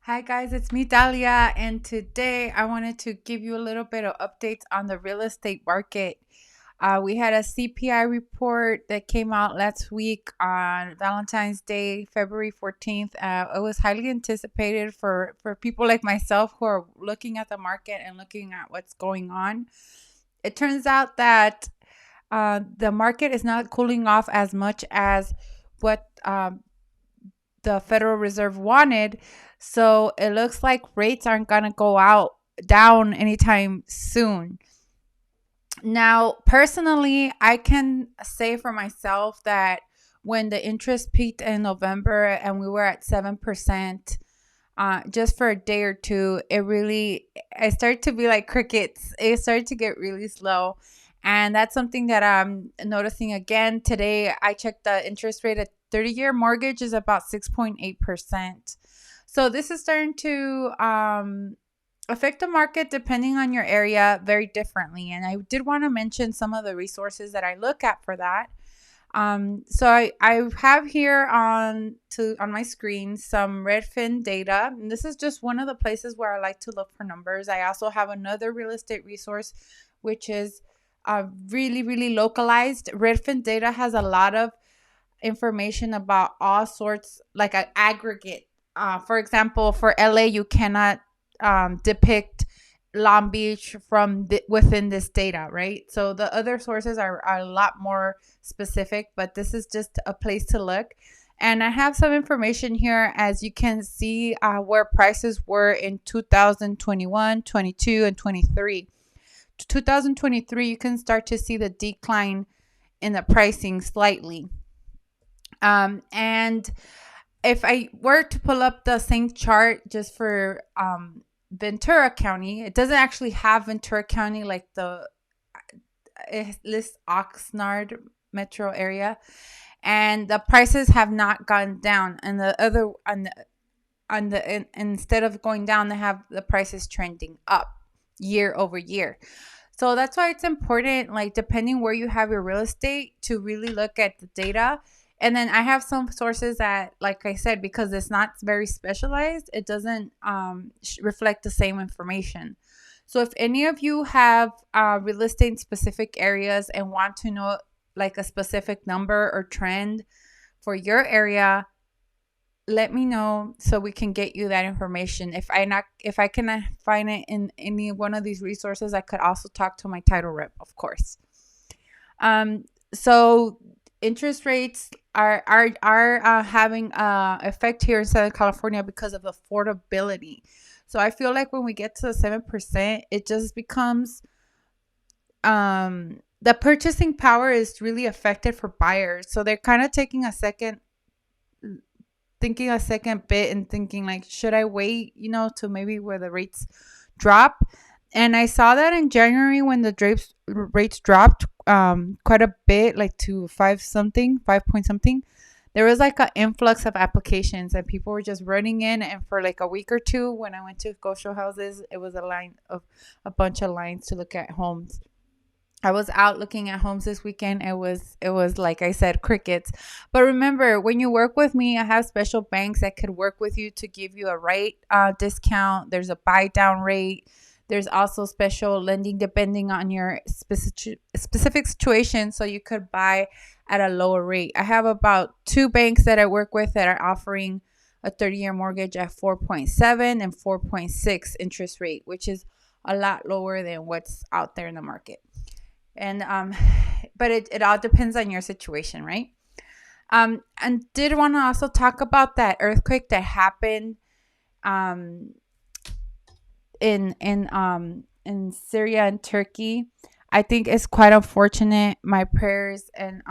Hi guys, it's me Dalia, and today I wanted to give you a little bit of updates on the real estate market. We had a CPI report that came out last week on Valentine's Day, February 14th. It was highly anticipated for people like myself who are looking at the market and looking at what's going on. It turns out that the market is not cooling off as much as what the Federal Reserve wanted. So it looks like rates aren't going to go out down anytime soon. Now, personally, I can say for myself that when the interest peaked in November and we were at 7%, just for a day or two, it started to be like crickets. It started to get really slow. And that's something that I'm noticing again today. I checked the interest rate at 30-year mortgage is about 6.8%. So this is starting to affect the market depending on your area very differently. And I did want to mention some of the resources that I look at for that. So I have here on my screen some Redfin data. And this is just one of the places where I like to look for numbers. I also have another real estate resource, which is really, really localized. Redfin data has a lot of information about all sorts, like an aggregate. For example, for LA, you cannot depict Long Beach from within this data, right? So the other sources are a lot more specific, but this is just a place to look. And I have some information here, as you can see, where prices were in 2021, 22, and 23. 2023, you can start to see the decline in the pricing slightly. And if I were to pull up the same chart just for Ventura County, it doesn't actually have Ventura County like it lists Oxnard metro area, and the prices have not gone down. And the other instead of going down, they have the prices trending up year over year. So that's why it's important, like depending where you have your real estate, to really look at the data. And then I have some sources that, like I said, because it's not very specialized, it doesn't reflect the same information. So if any of you have real estate in specific areas and want to know like a specific number or trend for your area, let me know so we can get you that information. If I cannot find it in any one of these resources, I could also talk to my title rep, of course. So interest rates are having effect here in Southern California because of affordability. So I feel like when we get to the 7%, it just becomes the purchasing power is really affected for buyers. So they're kind of taking thinking a second bit and thinking like, should I wait, to maybe where the rates drop? And I saw that in January when the rates dropped quite a bit, like to 5 point something. There was like an influx of applications and people were just running in. And for like a week or two, when I went to go show houses, it was a bunch of lines to look at homes. I was out looking at homes this weekend. It was like I said, crickets. But remember, when you work with me, I have special banks that could work with you to give you a rate discount. There's a buy down rate. There's also special lending depending on your specific situation, so you could buy at a lower rate. I have about 2 banks that I work with that are offering a 30-year mortgage at 4.7 and 4.6 interest rate, which is a lot lower than what's out there in the market. And but it all depends on your situation, right? And did want to also talk about that earthquake that happened um in Syria and Turkey. I think it's quite unfortunate. My prayers and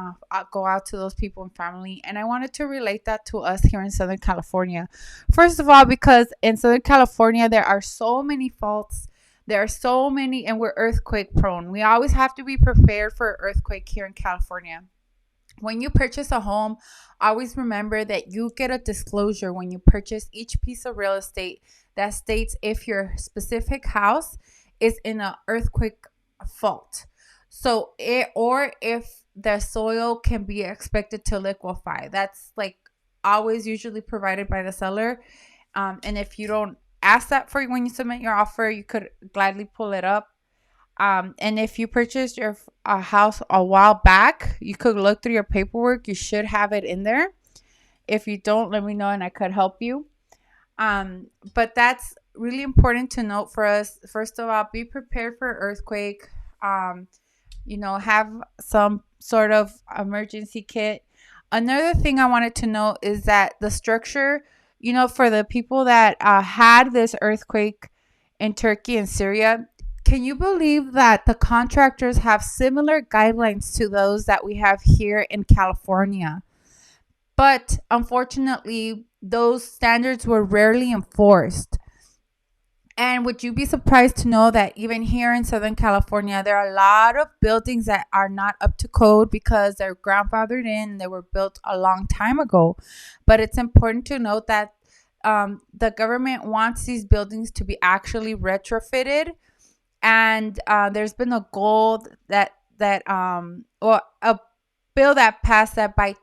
go out to those people and family. And I wanted to relate that to us here in Southern California. First of all, because in Southern California there are so many faults. There are so many, and we're earthquake prone. We always have to be prepared for an earthquake here in California. When you purchase a home, always remember that you get a disclosure when you purchase each piece of real estate that states if your specific house is in an earthquake fault. So or if the soil can be expected to liquefy. That's like always usually provided by the seller. And if you don't ask that for when you submit your offer, you could gladly pull it up. And if you purchased your house a while back, you could look through your paperwork. You should have it in there. If you don't, let me know and I could help you. But that's really important to note for us. First of all, be prepared for earthquake. Um, have some sort of emergency kit. Another thing I wanted to know is that the structure, for the people that had this earthquake in Turkey and Syria, can you believe that the contractors have similar guidelines to those that we have here in California? But unfortunately, those standards were rarely enforced. And would you be surprised to know that even here in Southern California, there are a lot of buildings that are not up to code because they're grandfathered in, they were built a long time ago. But it's important to note that the government wants these buildings to be actually retrofitted. And there's been a goal or a bill that passed that by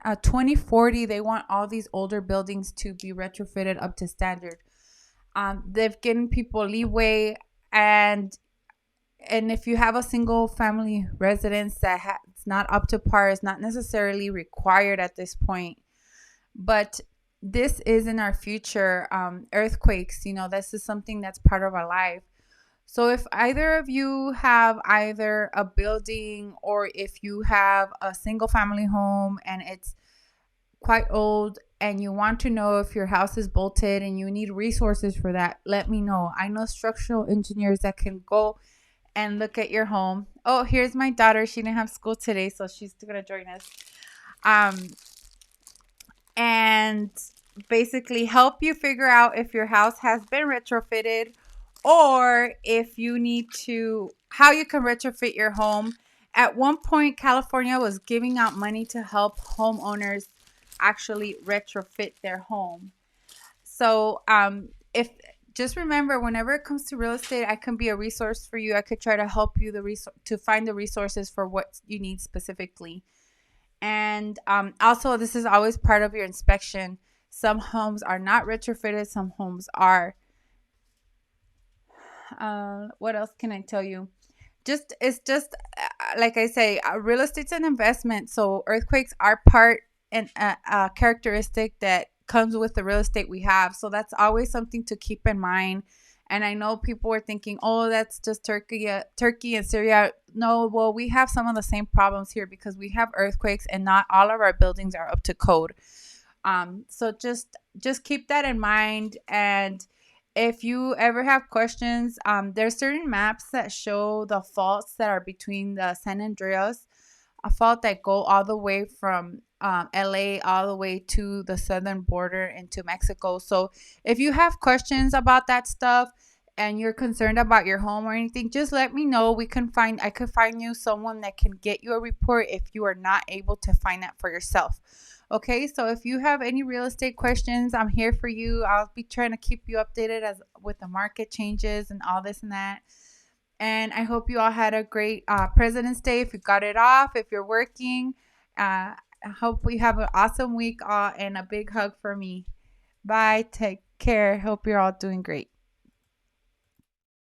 2040, they want all these older buildings to be retrofitted up to standard. They've given people leeway, and if you have a single family residence that it's not up to par, it's not necessarily required at this point. But this is in our future. Earthquakes, this is something that's part of our life. So if either of you have either a building or if you have a single family home and it's quite old and you want to know if your house is bolted and you need resources for that, let me know. I know structural engineers that can go and look at your home. Oh, here's my daughter. She didn't have school today, so she's going to join us. And basically help you figure out if your house has been retrofitted or if you need how you can retrofit your home. At one point, California was giving out money to help homeowners actually retrofit their home. So if just remember, whenever it comes to real estate, I can be a resource for you. I could try to help you to find the resources for what you need specifically. And also, this is always part of your inspection. Some homes are not retrofitted, some homes are. What else can I tell you? It's just like I say, real estate's an investment. So earthquakes are part and a characteristic that comes with the real estate we have. So that's always something to keep in mind. And I know people were thinking, oh, that's just Turkey and Syria. No, well, we have some of the same problems here because we have earthquakes and not all of our buildings are up to code. So just keep that in mind. And if you ever have questions, there's certain maps that show the faults that are between the San Andreas, a fault that go all the way from LA all the way to the southern border into Mexico. So if you have questions about that stuff and you're concerned about your home or anything, just let me know. I could find you someone that can get you a report if you are not able to find that for yourself. Okay, so if you have any real estate questions, I'm here for you. I'll be trying to keep you updated as with the market changes and all this and that. And I hope you all had a great President's Day. If you got it off, if you're working, I hope you have an awesome week and a big hug for me. Bye. Take care. Hope you're all doing great.